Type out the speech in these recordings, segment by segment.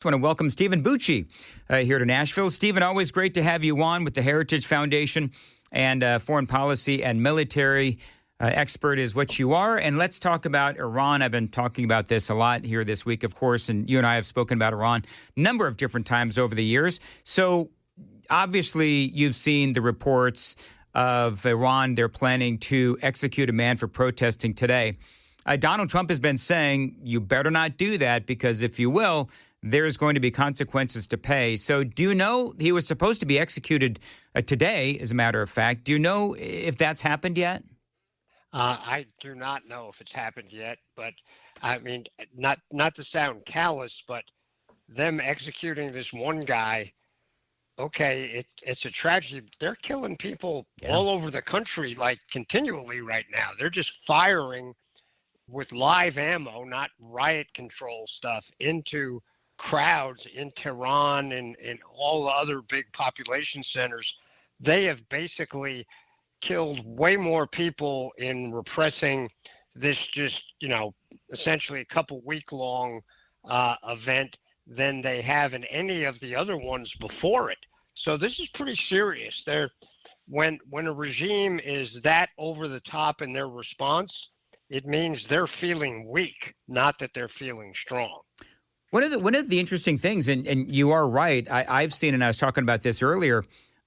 I want to welcome Stephen Bucci here to Nashville. Stephen, always great to have you on with the Heritage Foundation, and foreign policy and military expert is what you are. And let's talk about Iran. I've been talking about this a lot here this week, of course, and you and I have spoken about Iran a number of different times over the years. So obviously you've seen the reports of Iran. They're planning to execute a man for protesting today. Donald Trump has been saying, you better not do that, because if you will, there's going to be consequences to pay. So do you know he was supposed to be executed today, as a matter of fact? Do you know if that's happened yet? I do not know if it's happened yet, but I mean, not to sound callous, but them executing this one guy, okay, it's a tragedy. They're killing people all over the country, like continually right now. They're just firing with live ammo, not riot control stuff, into crowds in Tehran and in all the other big population centers. They have basically killed way more people in repressing this essentially a couple week-long event than they have in any of the other ones before it. So this is pretty serious. When a regime is that over the top in their response, it means they're feeling weak, not that they're feeling strong. One of the interesting things, and you are right, I've seen, and I was talking about this earlier,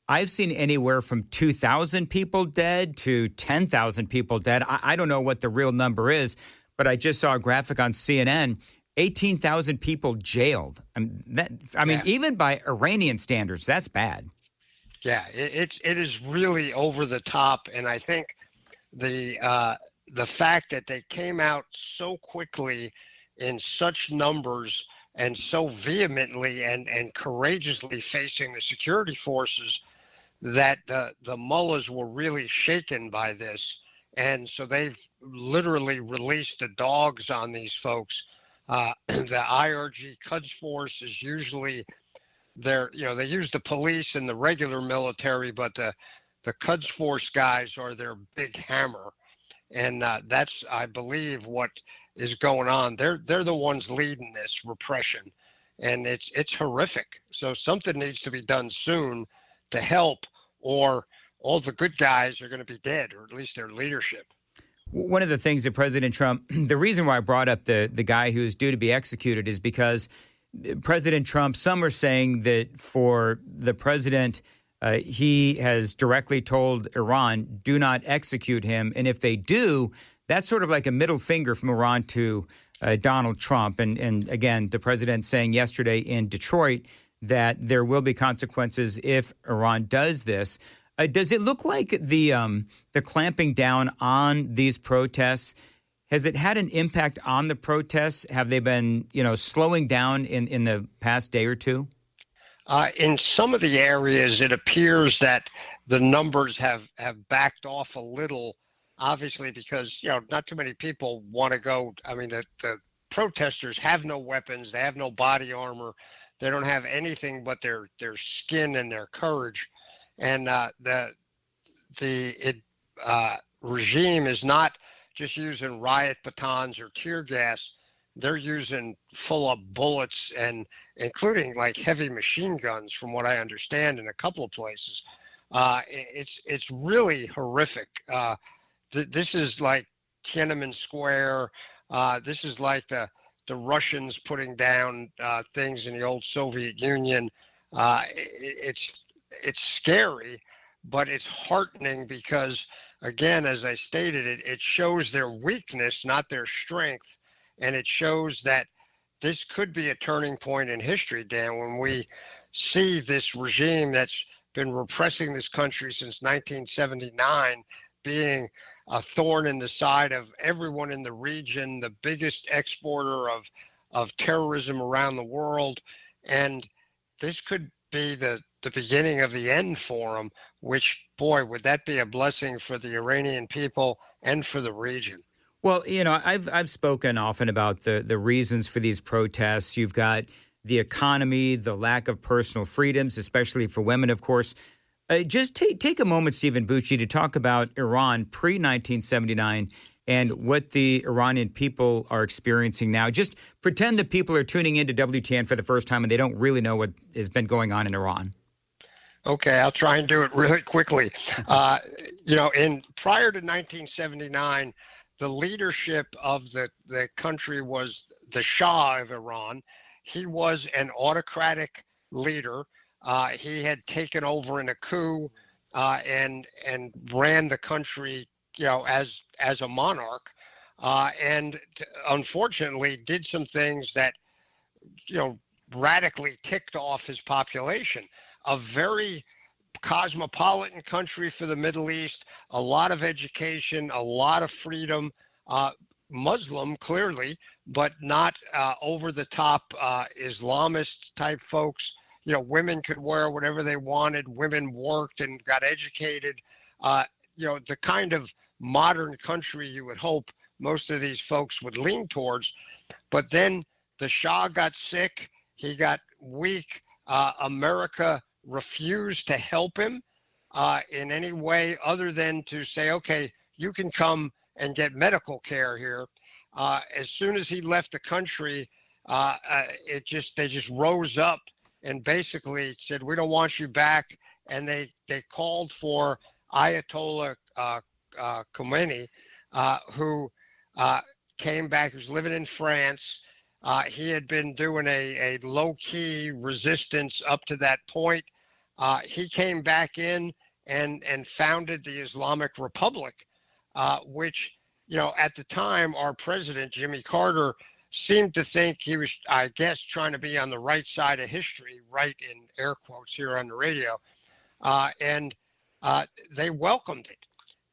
I've seen anywhere from 2,000 people dead to 10,000 people dead. I don't know what the real number is, but I just saw a graphic on CNN, 18,000 people jailed. I mean, even by Iranian standards, that's bad. Yeah, it is really over the top, and I think the fact that they came out so quickly in such numbers and so vehemently and courageously facing the security forces, that the mullahs were really shaken by this. And so they've literally released the dogs on these folks. The IRG Quds Force is usually they use the police and the regular military, but the Quds Force guys are their big hammer. And that's, I believe, what is going on. They're the ones leading this repression, and it's horrific. So something needs to be done soon to help, or all the good guys are going to be dead, or at least their leadership. One of the things that President Trump, the reason why I brought up the guy who's due to be executed is because President Trump, some are saying that for the president, he has directly told Iran, do not execute him. And if they do, that's sort of like a middle finger from Iran to Donald Trump. And again, the president saying yesterday in Detroit that there will be consequences if Iran does this. Does it look like the clamping down on these protests, has it had an impact on the protests? Have they been, slowing down in the past day or two? In some of the areas, it appears that the numbers have backed off a little, obviously, because, not too many people want to go. I mean, the protesters have no weapons. They have no body armor. They don't have anything but their skin and their courage. And the regime is not just using riot batons or tear gas. They're using full of bullets, and including like heavy machine guns, from what I understand, in a couple of places. It's really horrific. This is like Tiananmen Square. This is like the Russians putting down things in the old Soviet Union. It's scary, but it's heartening because, again, as I stated, it shows their weakness, not their strength. And it shows that this could be a turning point in history, Dan, when we see this regime that's been repressing this country since 1979 being a thorn in the side of everyone in the region, the biggest exporter of terrorism around the world. And this could be the beginning of the end for them, which, boy, would that be a blessing for the Iranian people and for the region. Well, I've spoken often about the reasons for these protests. You've got the economy, the lack of personal freedoms, especially for women, of course. Just take a moment, Stephen Bucci, to talk about Iran pre-1979 and what the Iranian people are experiencing now. Just pretend that people are tuning into WTN for the first time and they don't really know what has been going on in Iran. Okay, I'll try and do it really quickly. Prior to 1979, the leadership of the country was the Shah of Iran. He was an autocratic leader. He had taken over in a coup and ran the country, as a monarch, and unfortunately did some things that, radically ticked off his population. A very cosmopolitan country for the Middle East, a lot of education, a lot of freedom, Muslim clearly, but not over the top Islamist type folks. Women could wear whatever they wanted. Women worked and got educated. The kind of modern country you would hope most of these folks would lean towards. But then the Shah got sick. He got weak. America refused to help him in any way other than to say, okay, you can come and get medical care here. As soon as he left the country, they just rose up and basically said, we don't want you back. And they called for Ayatollah Khomeini, who came back, who was living in France. He had been doing a low-key resistance up to that point. He came back in and founded the Islamic Republic, which, at the time, our president, Jimmy Carter, seemed to think he was, I guess, trying to be on the right side of history, right in air quotes here on the radio. And they welcomed it,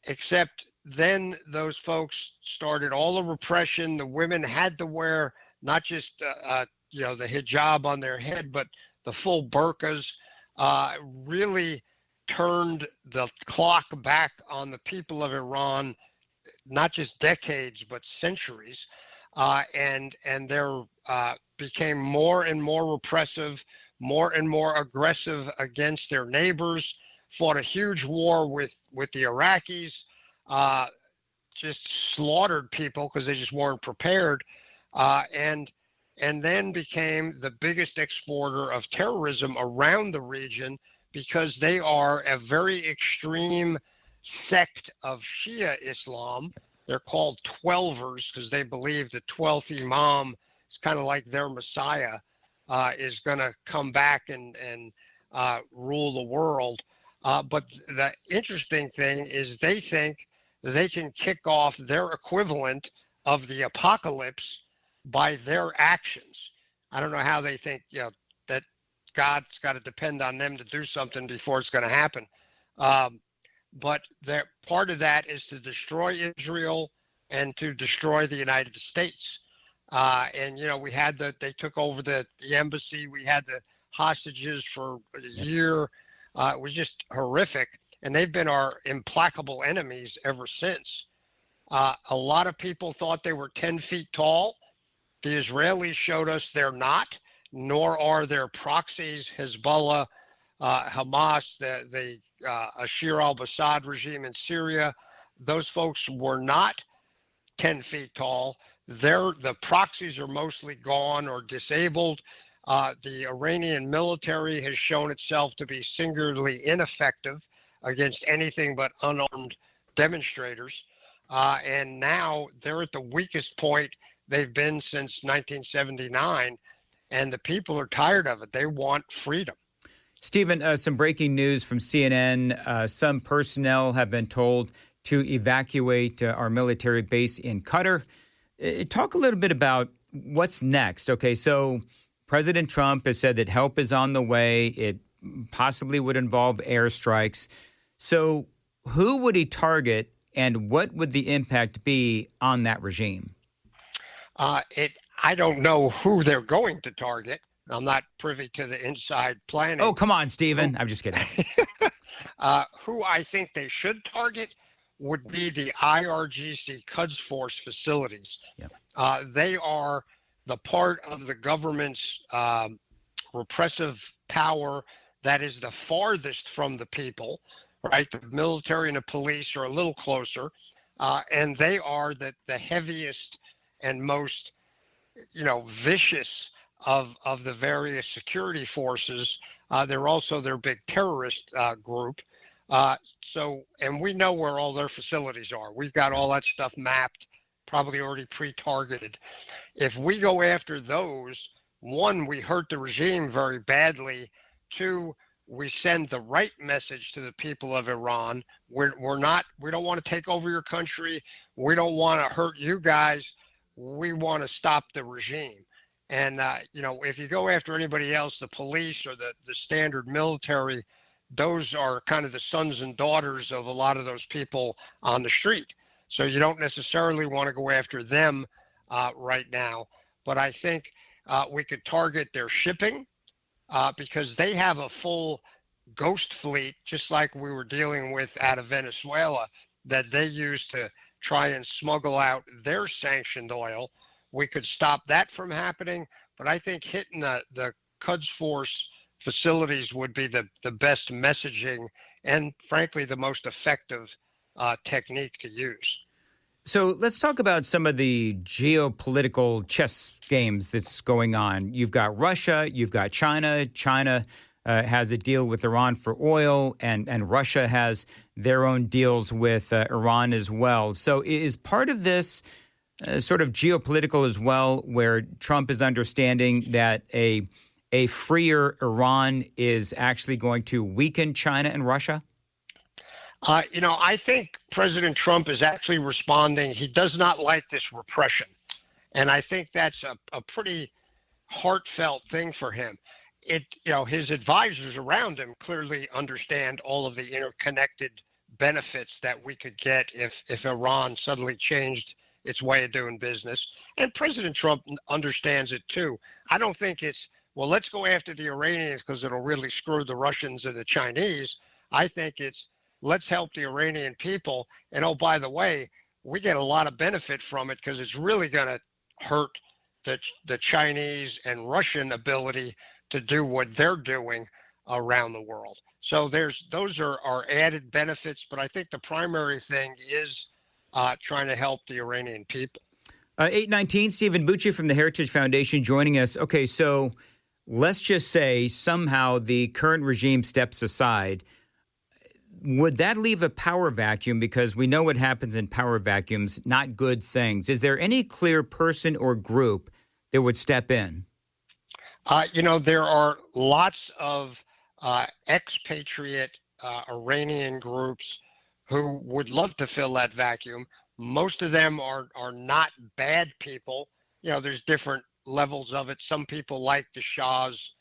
except then those folks started all the repression. The women had to wear not just, the hijab on their head, but the full burqas. Really turned the clock back on the people of Iran, not just decades, but centuries. And there became more and more repressive, more and more aggressive against their neighbors, fought a huge war with the Iraqis, just slaughtered people because they just weren't prepared, and then became the biggest exporter of terrorism around the region because they are a very extreme sect of Shia Islam. They're called Twelvers because they believe the 12th Imam is kind of like their Messiah, is going to come back and rule the world. But the interesting thing is they think they can kick off their equivalent of the apocalypse by their actions. I don't know how they think, that God's got to depend on them to do something before it's going to happen. But part of that is to destroy Israel and to destroy the United States. And we had they took over the embassy. We had the hostages for a year. It was just horrific. And they've been our implacable enemies ever since. A lot of people thought they were 10 feet tall. The Israelis showed us they're not, nor are their proxies, Hezbollah, Hamas, the Bashar al-Assad regime in Syria. Those folks were not 10 feet tall. The proxies are mostly gone or disabled. The Iranian military has shown itself to be singularly ineffective against anything but unarmed demonstrators. And now they're at the weakest point they've been since 1979. And the people are tired of it. They want freedom. Stephen, some breaking news from CNN. Some personnel have been told to evacuate our military base in Qatar. Talk a little bit about what's next. Okay, so President Trump has said that help is on the way. It possibly would involve airstrikes. So who would he target, and what would the impact be on that regime? I don't know who they're going to target. I'm not privy to the inside planning. Oh, come on, Stephen. I'm just kidding. Who I think they should target would be the IRGC Quds Force facilities. Yep. They are the part of the government's repressive power that is the farthest from the people, right? The military and the police are a little closer. and they are the heaviest and most, vicious of the various security forces. They're also their big terrorist group. And we know where all their facilities are. We've got all that stuff mapped, probably already pre-targeted. If we go after those, one, we hurt the regime very badly. Two, we send the right message to the people of Iran. We don't want to take over your country. We don't want to hurt you guys. We want to stop the regime. And, if you go after anybody else, the police or the standard military, those are kind of the sons and daughters of a lot of those people on the street. So you don't necessarily want to go after them right now. But I think we could target their shipping because they have a full ghost fleet, just like we were dealing with out of Venezuela, that they use to try and smuggle out their sanctioned oil. We could stop that from happening. But I think hitting the Quds Force facilities would be the best messaging and, frankly, the most effective technique to use. So let's talk about some of the geopolitical chess games that's going on. You've got Russia, you've got China. China has a deal with Iran for oil, and Russia has their own deals with Iran as well. So is part of this sort of geopolitical as well, where Trump is understanding that a freer Iran is actually going to weaken China and Russia? I think President Trump is actually responding. He does not like this repression. And I think that's a pretty heartfelt thing for him. His advisors around him clearly understand all of the interconnected benefits that we could get if Iran suddenly changed its way of doing business. And President Trump understands it too. I don't think it's, well, let's go after the Iranians because it'll really screw the Russians and the Chinese. I think it's, let's help the Iranian people. And oh, by the way, we get a lot of benefit from it because it's really going to hurt the Chinese and Russian ability to do what they're doing around the world. So those are our added benefits. But I think the primary thing is trying to help the Iranian people. 819, Stephen Bucci from the Heritage Foundation joining us. Okay, so let's just say somehow the current regime steps aside. Would that leave a power vacuum? Because we know what happens in power vacuums, not good things. Is there any clear person or group that would step in? There are lots of expatriate Iranian groups who would love to fill that vacuum. Most of them are not bad people. There's different levels of it. Some people like the Shah's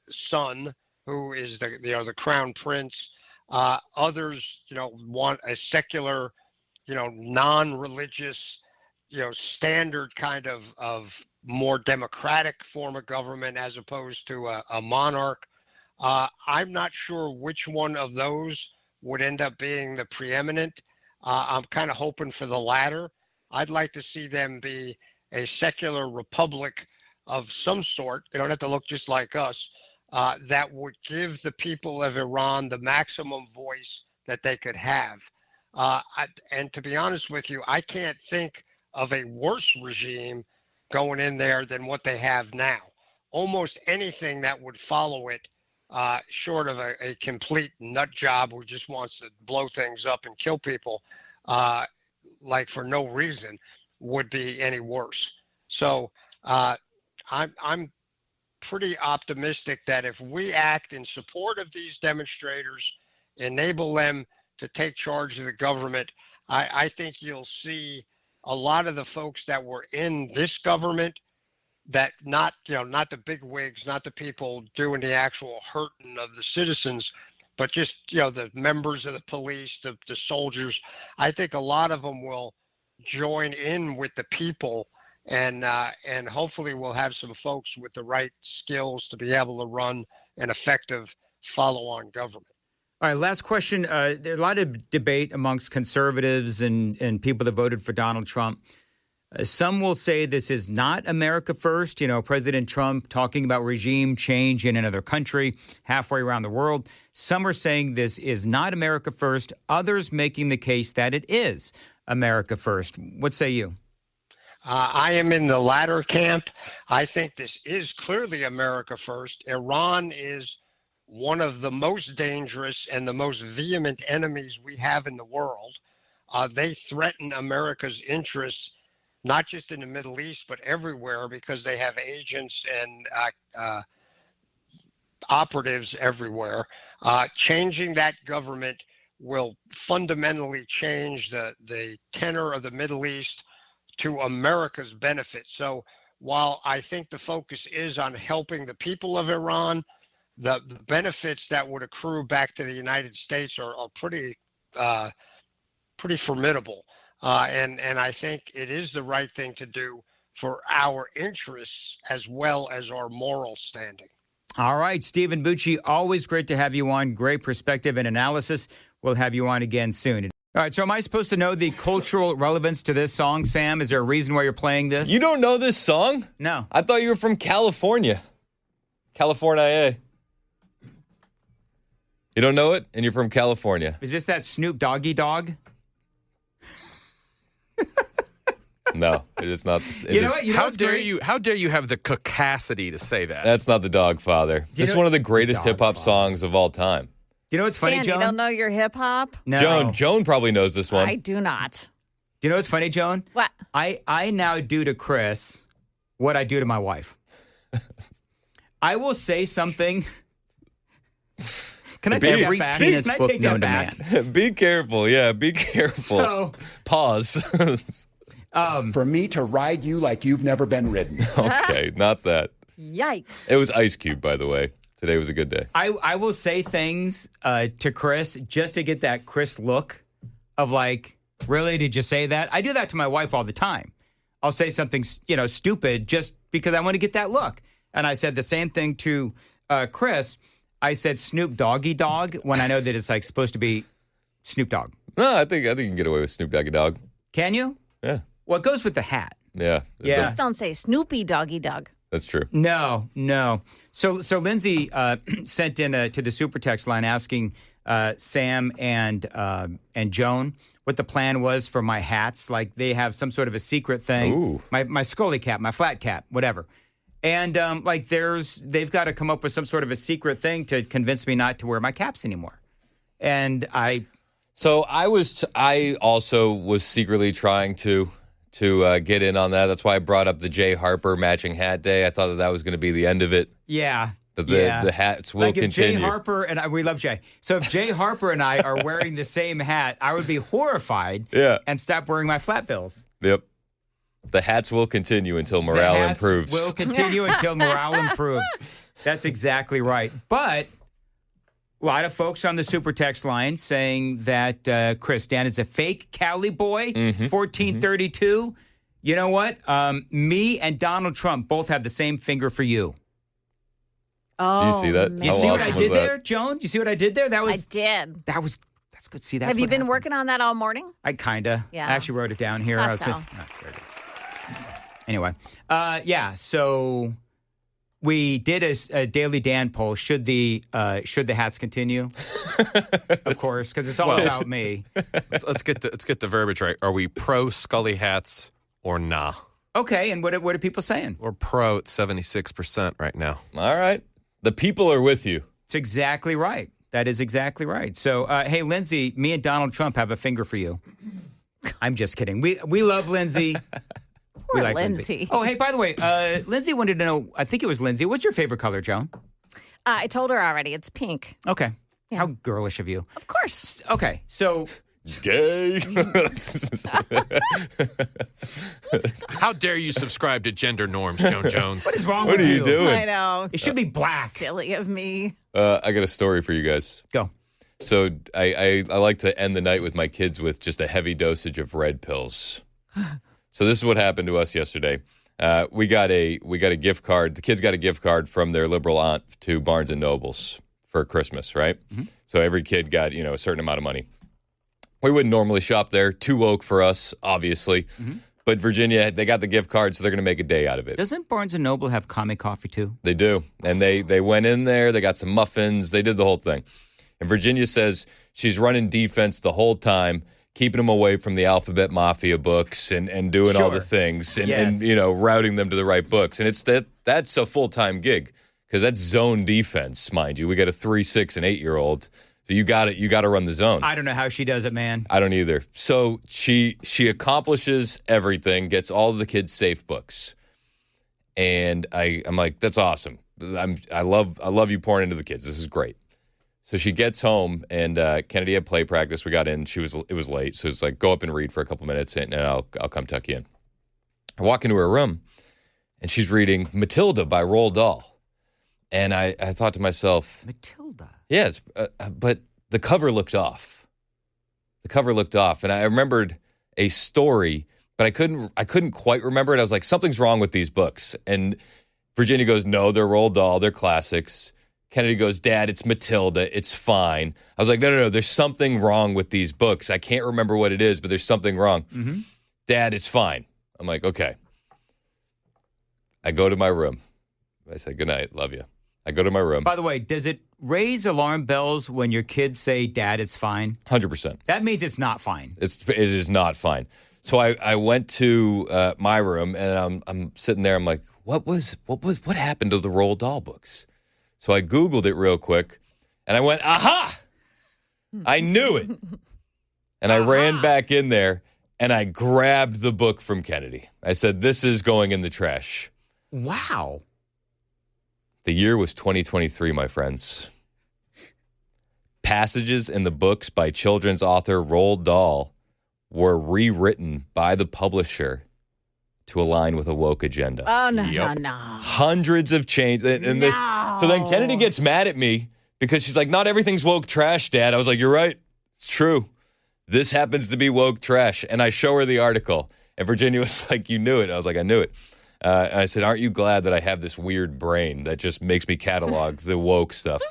son, who is the crown prince. Others, want a secular, non-religious, standard kind of more democratic form of government as opposed to a monarch. I'm not sure which one of those would end up being the preeminent. I'm kind of hoping for the latter. I'd like to see them be a secular republic of some sort. They don't have to look just like us. That would give the people of Iran the maximum voice that they could have. And to be honest with you, I can't think of a worse regime going in there than what they have now. Almost anything that would follow it, short of a complete nut job who just wants to blow things up and kill people, like for no reason, would be any worse. So I'm pretty optimistic that if we act in support of these demonstrators, enable them to take charge of the government, I think you'll see a lot of the folks that were in this government, that not the big wigs, not the people doing the actual hurting of the citizens, but just, the members of the police, the soldiers. I think a lot of them will join in with the people, and hopefully we'll have some folks with the right skills to be able to run an effective follow-on government. All right, last question. There's a lot of debate amongst conservatives and people that voted for Donald Trump Some will say this is not America first. You know, President Trump talking about regime change in another country halfway around the world. Some are saying this is not America first. Others making the case that it is America first. What say you? I am in the latter camp. I think this is clearly America first. Iran is one of the most dangerous and the most vehement enemies we have in the world. They threaten America's interests, not just in the Middle East, but everywhere, because they have agents and operatives everywhere. Changing that government will fundamentally change the tenor of the Middle East to America's benefit. So while I think the focus is on helping the people of Iran, the benefits that would accrue back to the United States are pretty formidable. And I think it is the right thing to do for our interests as well as our moral standing. All right, Stephen Bucci, always great to have you on. Great perspective and analysis. We'll have you on again soon. All right, so am I supposed to know the cultural relevance to this song, Sam? Is there a reason why you're playing this? You don't know this song? No. I thought you were from California. California. You don't know it, and you're from California. Is this that Snoop Doggy Dog? No, it is not. You know what? How dare you have the cacacity to say that? That's not the Dog Father. This is one of the greatest hip-hop songs of all time. Do you know what's funny, Dan, Joan? you don't know your hip-hop? No. Joan probably knows this one. I do not. Do you know what's funny, Joan? What? I now do to Chris what I do to my wife. I will say something. Can I take that back? Can I take that back? Be careful. Yeah, be careful. So, Pause. For me to ride you like you've never been ridden. Okay, not that. Yikes. It was Ice Cube, by the way. Today was a good day. I will say things to Chris just to get that Chris look of like, really, did you say that? I do that to my wife all the time. I'll say something, stupid just because I want to get that look. And I said the same thing to Chris. I said Snoop Doggy Dog when I know that it's like supposed to be Snoop Dogg. No, I think you can get away with Snoop Doggy Dog. Can you? Yeah. Well, it goes with the hat. Yeah. Yeah. Just don't say Snoopy Doggy Dog. That's true. No. So Lindsay sent in to the super text line asking Sam and Joan what the plan was for my hats. Like they have some sort of a secret thing. Ooh. My Scully cap, my flat cap, whatever. And they've got to come up with some sort of a secret thing to convince me not to wear my caps anymore. And I also was secretly trying to get in on that. That's why I brought up the Jay Harper matching hat day. I thought that was going to be the end of it. Yeah. The hats will continue. Jay Harper and we love Jay. So if Jay Harper and I are wearing the same hat, I would be horrified and stop wearing my flat bills. Yep. The hats will continue until morale improves. Will continue until morale improves. That's exactly right. But a lot of folks on the super text line saying that Chris, Dan is a fake Cali boy, 1432. You know what? Me and Donald Trump both have the same finger for you. Oh, do you see that? Man. You see what I did there, Joan? Do you see what I did there? I did. That's good. See that? Have you been working on that all morning? I kinda. Yeah. I actually wrote it down here. Thought so. Very good. Anyway, so we did a Daily Dan poll. Should the hats continue? Of course, because it's all about me. Let's get the verbiage right. Are we pro Scully hats or nah? Okay, and what are people saying? We're pro at 76% right now. All right. The people are with you. It's exactly right. That is exactly right. So, hey, Lindsay, me and Donald Trump have a finger for you. I'm just kidding. We love Lindsay. Poor Lindsay. Oh, hey, by the way, Lindsay wanted to know, I think it was Lindsay, what's your favorite color, Joan? I told her already. It's pink. Okay. Yeah. How girlish of you. Of course. Okay, so... Gay. How dare you subscribe to gender norms, Joan Jones? What is wrong What with are you doing? I know. It should be black. Silly of me. I got a story for you guys. Go. So I like to end the night with my kids with just a heavy dosage of red pills. So this is what happened to us yesterday. We got a gift card. The kids got a gift card from their liberal aunt to Barnes and Nobles for Christmas, right? Mm-hmm. So every kid got a certain amount of money. We wouldn't normally shop there. Too woke for us, obviously. Mm-hmm. But Virginia, they got the gift card, so they're going to make a day out of it. Doesn't Barnes & Noble have comic coffee too? They do. And they went in there. They got some muffins. They did the whole thing. And Virginia says she's running defense the whole time, keeping them away from the Alphabet Mafia books and doing all the things and routing them to the right books. And that's a full-time gig because that's zone defense, mind you. We got a 3, 6, and 8-year-old. So you got to run the zone. I don't know how she does it, man. I don't either. So she accomplishes everything, gets all of the kids' safe books. And I'm like, that's awesome. I love you pouring into the kids. This is great. So she gets home, and Kennedy had play practice. We got in. It was late, so it's like, go up and read for a couple minutes, and I'll come tuck you in. I walk into her room, and she's reading Matilda by Roald Dahl. And I thought to myself, Matilda? Yes, but the cover looked off. And I remembered a story, but I couldn't quite remember it. I was like, something's wrong with these books. And Virginia goes, no, they're Roald Dahl. They're classics. Kennedy goes, Dad, it's Matilda. It's fine. I was like, no. There's something wrong with these books. I can't remember what it is, but there's something wrong. Mm-hmm. Dad, it's fine. I'm like, okay. I go to my room. I say, good night. Love you. I go to my room. By the way, does it raise alarm bells when your kids say, Dad, it's fine? 100%. That means it's not fine. It is not fine. So I went to my room, and I'm sitting there. I'm like, what happened to the Roald Dahl books? So I Googled it real quick, and I went, aha! I knew it. And I ran back in there, and I grabbed the book from Kennedy. I said, this is going in the trash. Wow. The year was 2023, my friends. Passages in the books by children's author Roald Dahl were rewritten by the publisher to align with a woke agenda. Oh, no. Hundreds of changes. So then Kennedy gets mad at me because she's like, not everything's woke trash, Dad. I was like, you're right. It's true. This happens to be woke trash. And I show her the article. And Virginia was like, you knew it. I was like, I knew it. And I said, aren't you glad that I have this weird brain that just makes me catalog the woke stuff?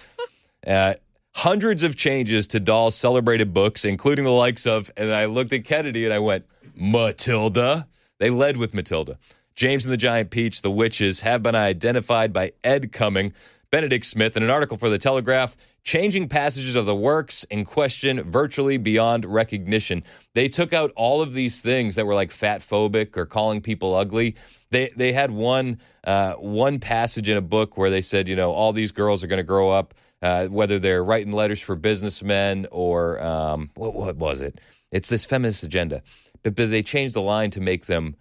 Hundreds of changes to Dahl's celebrated books, including the likes of, and I looked at Kennedy and I went, Matilda. They led with Matilda. James and the Giant Peach, The Witches, have been identified by Ed Cumming, Benedict Smith, in an article for The Telegraph, changing passages of the works in question virtually beyond recognition. They took out all of these things that were like fat-phobic or calling people ugly. They had one passage in a book where they said, all these girls are going to grow up, whether they're writing letters for businessmen or what was it? It's this feminist agenda. But they changed the line to make them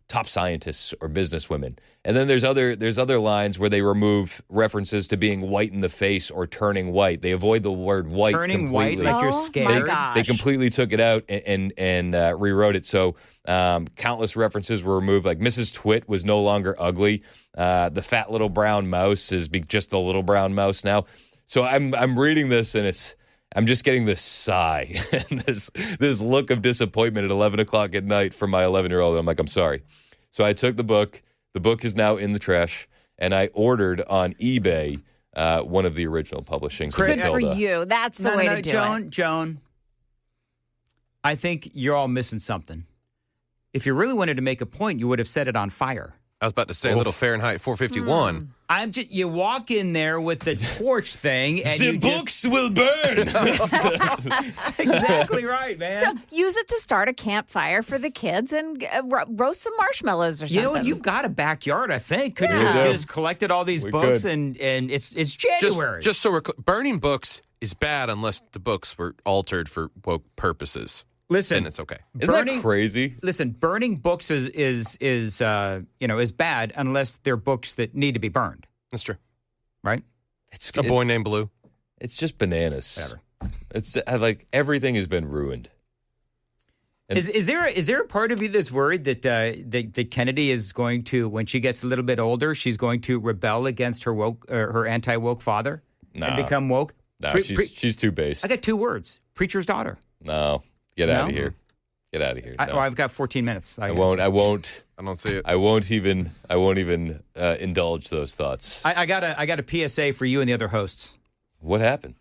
top scientists or businesswomen. And then there's other lines where they remove references to being white in the face or turning white. They avoid the word white turning completely. White like you're scared. My gosh. They completely took it out and rewrote it. So countless references were removed. Like Mrs. Twit was no longer ugly. The fat little brown mouse is just a little brown mouse now. So I'm reading this and I'm just getting this sigh and this look of disappointment at 11 o'clock at night from my 11-year-old. I'm like, I'm sorry. So I took the book. The book is now in the trash, and I ordered on eBay one of the original publishings. Good for you. That's the way to do it. Joan, I think you're all missing something. If you really wanted to make a point, you would have set it on fire. I was about to say a little Fahrenheit 451. You walk in there with the torch thing, and the books will burn. That's exactly right, man. So use it to start a campfire for the kids and roast some marshmallows or something. You know what? You've got a backyard, I think. Could you have just collected all these books and it's January. Just so we're burning books is bad unless the books were altered for woke purposes. Listen, then it's okay. Isn't that crazy? Listen, burning books is bad unless they're books that need to be burned. That's true. Right? It's a boy named Blue. It's just bananas. Whatever. It's like everything has been ruined. And Is there a part of you that's worried that Kennedy is going to, when she gets a little bit older, she's going to rebel against her anti-woke father and become woke? No, she's too base. I got 2 words: preacher's daughter. No. Get out of here. Get out of here. No. I've got 14 minutes. I won't. I don't see it. I won't even indulge those thoughts. I got a PSA for you and the other hosts. What happened?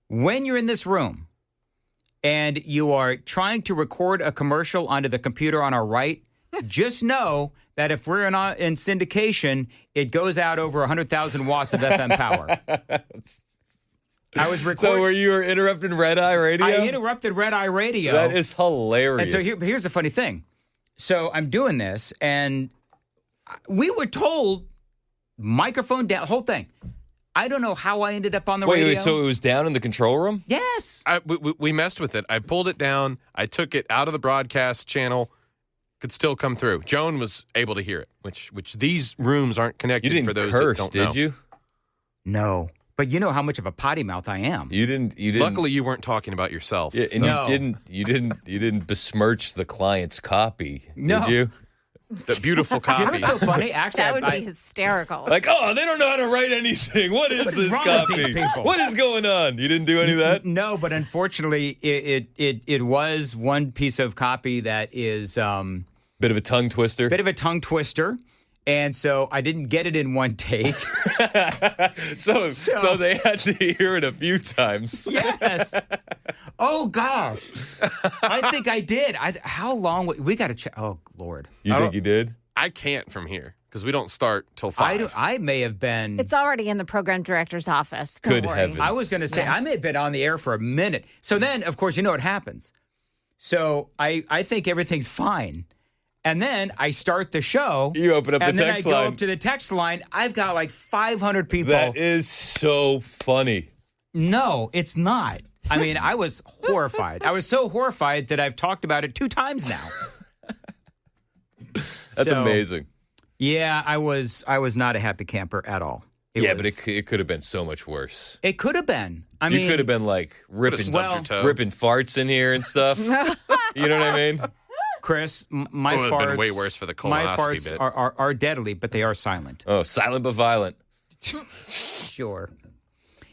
When you're in this room and you are trying to record a commercial onto the computer on our right, just know that if we're in syndication, it goes out over 100,000 watts of FM power. I was recording. So you were interrupting Red Eye Radio? I interrupted Red Eye Radio. That is hilarious. And so here's the funny thing. So I'm doing this, and we were told microphone down, whole thing. I don't know how I ended up on the radio. Wait, so it was down in the control room? Yes. We messed with it. I pulled it down. I took it out of the broadcast channel. Could still come through. Joan was able to hear it, which these rooms aren't connected. You didn't for those curse, that don't did you? No. But you know how much of a potty mouth I am. You didn't. Luckily, you weren't talking about yourself. Yeah, and you didn't besmirch the client's copy, did you? The beautiful Do you know copy. what's so funny? Actually, That would be hysterical. Like, oh, they don't know how to write anything. What is this wrong with these copy? people? What is going on? You didn't do any of that? No, but unfortunately, it was one piece of copy that is Bit of a tongue twister. And so I didn't get it in one take. So they had to hear it a few times. Yes. Oh, gosh. I think I did. How long? We got to check. Oh, Lord. You think you did? I can't from here because we don't start till 5. I may have been. It's already in the program director's office. Don't Good worry. heavens. I was going to say, Yes. I may have been on the air for a minute. So then, of course, you know what happens. So I think everything's fine. And then I start the show. You open up the text line. And then I go up to the text line. I've got like 500 people. That is so funny. No, it's not. I mean, I was horrified. I was so horrified that I've talked about it 2 times now. That's So, amazing. Yeah, I was not a happy camper at all. But it could have been so much worse. It could have been. I mean, You could have been like ripping stubbed your toe. ripping farts in here and stuff. You know what I mean? Chris, my It would have farts been way worse for the My colonoscopy farts bit. are deadly, but they are silent. Oh, silent but violent. Sure.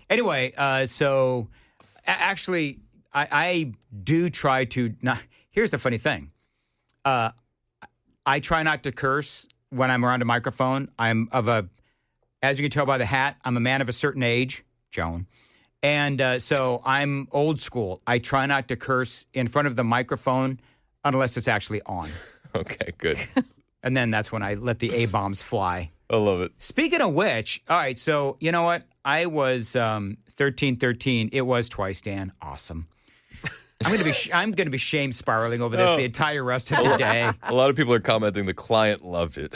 Anyway, so actually, I do try to not. Here's the funny thing. I try not to curse when I'm around a microphone. As you can tell by the hat, I'm a man of a certain age, Joan. And so I'm old school. I try not to curse in front of the microphone unless it's actually on. Okay, good. And then that's when I let the A-bombs fly. I love it. Speaking of which, all right, so you know what? I was 1313. It was twice, Dan. Awesome. I'm going to be shame spiraling over this the entire rest of the day. A lot of people are commenting the client loved it.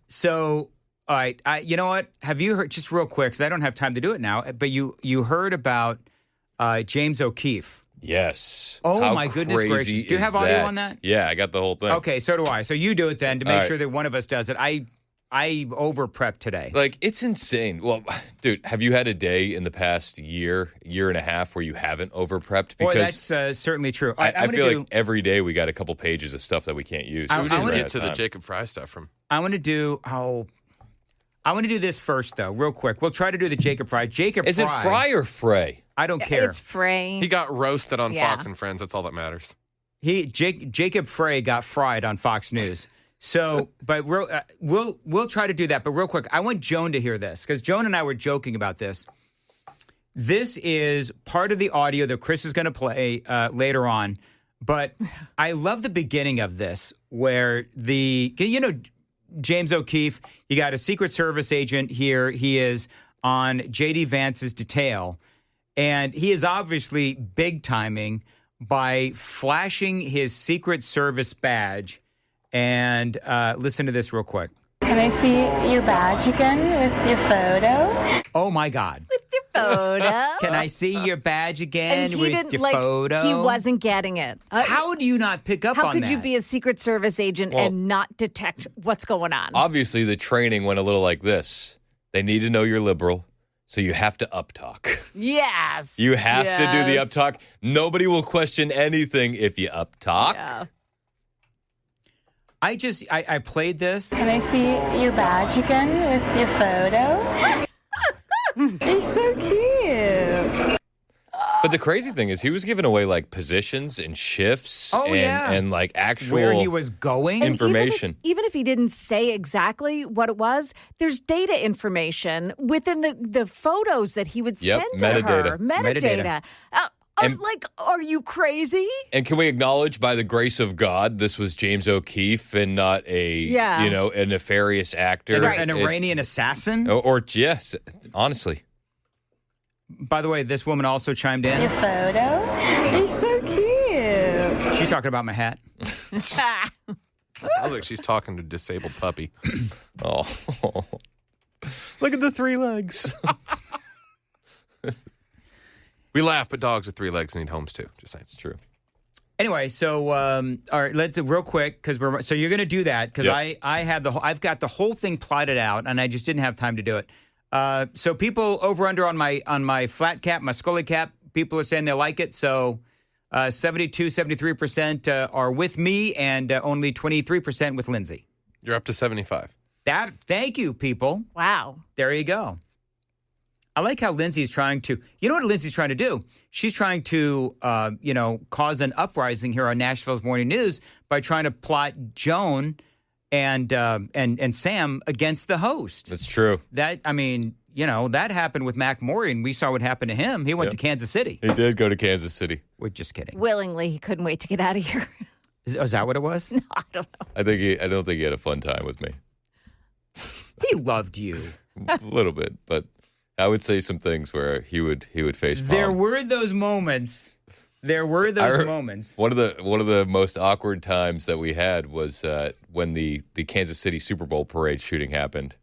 So, all right, you know what? Have you heard, just real quick, because I don't have time to do it now, but you heard about James O'Keefe. Yes. Oh, How my goodness crazy gracious. Do you is have audio on that? Yeah, I got the whole thing. Okay, so do I. So you do it then to make All right. sure that one of us does it. I over-prepped today. Like, it's insane. Well, dude, have you had a day in the past year and a half where you haven't over-prepped? Boy, Because that's certainly true. I feel like every day we got a couple pages of stuff that we can't use. I We We didn't wanna run get out to of the time. Jacob Fry stuff from. I want to do this first, though, real quick. We'll try to do the Jacob Fry. Is it Fry or Frey? I don't care. It's Frey. He got roasted on Yeah. Fox and Friends. That's all that matters. Jacob Frey got fried on Fox News. So, but we'll try to do that. But real quick, I want Joan to hear this because Joan and I were joking about this. This is part of the audio that Chris is going to play later on. But I love the beginning of this where James O'Keefe, you got a Secret Service agent here. He is on J.D. Vance's detail. And he is obviously big timing by flashing his Secret Service badge. And listen to this real quick. Can I see your badge again with your photo? Oh, my God. With your photo. Can I see your badge again And he with didn't your like. photo? He wasn't getting it. How do you not pick up How on could that? you be a Secret Service agent and not detect what's going on? Obviously, the training went a little like this. They need to know you're liberal, so you have to uptalk. Yes. You have to do the Yes. uptalk. Nobody will question anything if you uptalk. Yeah. I played this. Can I see your badge again with your photo? You're so cute. But the crazy thing is he was giving away like positions and shifts and like actual where he was going. information. Even if he didn't say exactly what it was, there's data information within the photos that he would send to her. Metadata. Are you crazy? And can we acknowledge, by the grace of God, this was James O'Keefe and not a nefarious actor, an Iranian assassin? Or yes, honestly. By the way, this woman also chimed in. Your photo? You're so cute. She's talking about my hat. Sounds like she's talking to a disabled puppy. Oh, look at the 3 legs. We laugh, but dogs with 3 legs need homes too. Just saying, it's true. Anyway, so all right, let's do real quick because so you're going to do that because I've got the whole thing plotted out and I just didn't have time to do it. So people over under on my flat cap, my Scully cap, people are saying they like it. So 73% are with me and only 23% with Lindsay. You're up to 75. Thank you, people. Wow. There you go. I like how Lindsay's trying to, you know what Lindsay's trying to do? She's trying to, cause an uprising here on Nashville's Morning News by trying to plot Joan and Sam against the host. That's true. That happened with Mac Maureen. We saw what happened to him. He went to Kansas City. He did go to Kansas City. We're just kidding. Willingly, he couldn't wait to get out of here. Is that what it was? No, I don't know. I don't think he had a fun time with me. He loved you. A little bit, but I would say some things where he would face palm. There were those moments. Moments. One of the most awkward times that we had was when the Kansas City Super Bowl parade shooting happened,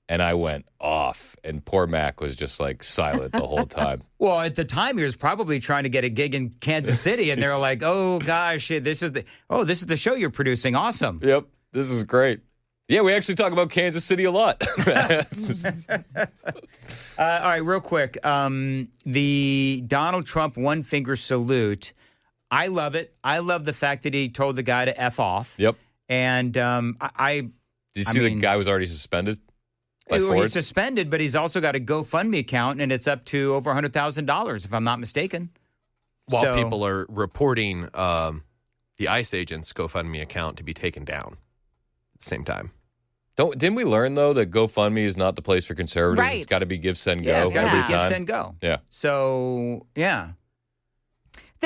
and I went off, and poor Mac was just like silent the whole time. Well, at the time, he was probably trying to get a gig in Kansas City, and they're like, "Oh gosh, this is the show you're producing. Awesome." Yep, this is great. Yeah, we actually talk about Kansas City a lot. All right, real quick. The Donald Trump one finger salute. I love it. I love the fact that he told the guy to F off. Yep. And Did you see the guy was already suspended? He's suspended, but he's also got a GoFundMe account, and it's up to over $100,000, if I'm not mistaken. While people are reporting the ICE agent's GoFundMe account to be taken down at the same time. Didn't we learn, though, that GoFundMe is not the place for conservatives? Right. It's got to be give, send, go. Yeah, it's got to every be give, time. send, go. Yeah. So, yeah.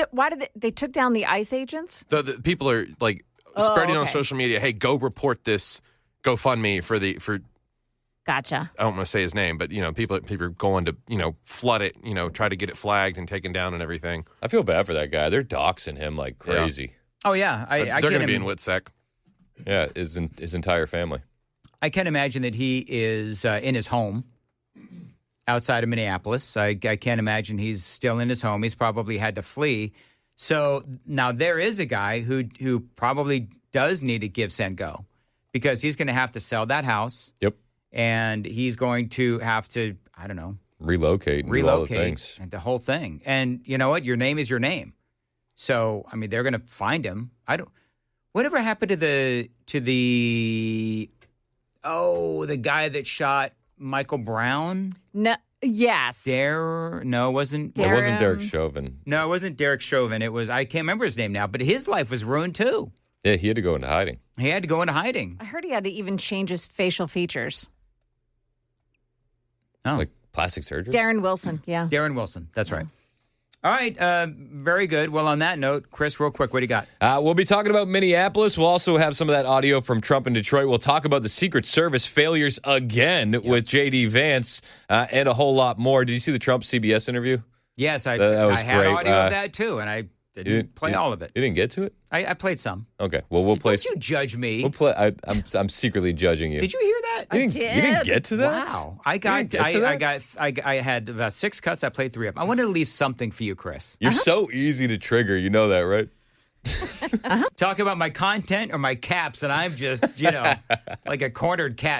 Why did they took down the ICE agents? The people are like spreading on social media, hey, go report this GoFundMe for Gotcha. I don't want to say his name, but people are going to flood it, try to get it flagged and taken down and everything. I feel bad for that guy. They're doxing him like crazy. Oh, yeah. They're going to be in WITSEC. Yeah, his entire family. I can't imagine that he is in his home outside of Minneapolis. I can't imagine he's still in his home. He's probably had to flee. So now there is a guy who probably does need to give, send, go because he's going to have to sell that house. Yep. And he's going to have to, I don't know. Relocate and do all the things. And the whole thing. And you know what? Your name is your name. So, I mean, they're going to find him. Whatever happened to the guy that shot Michael Brown? No, yes. No, it wasn't. It wasn't Derek Chauvin. No, it wasn't Derek Chauvin. It was, I can't remember his name now, but his life was ruined too. Yeah, he had to go into hiding. He had to go into hiding. I heard he had to even change his facial features. Oh. Like plastic surgery? Darren Wilson, yeah. Darren Wilson, that's right. All right, very good. Well, on that note, Chris, real quick, what do you got? We'll be talking about Minneapolis. We'll also have some of that audio from Trump in Detroit. We'll talk about the Secret Service failures again with J.D. Vance and a whole lot more. Did you see the Trump CBS interview? Yes, I was had great. audio of that too, and I didn't play all of it. You didn't get to it? I played some. Okay, well, we'll play. Don't you judge me. We'll play. I'm secretly judging you. Did you hear that? You didn't get to that? Wow. I had about 6 cuts. I played 3 of them. I wanted to leave something for you, Chris. You're so easy to trigger. You know that, right? Talk about my content or my caps, and I'm just, like a cornered cat.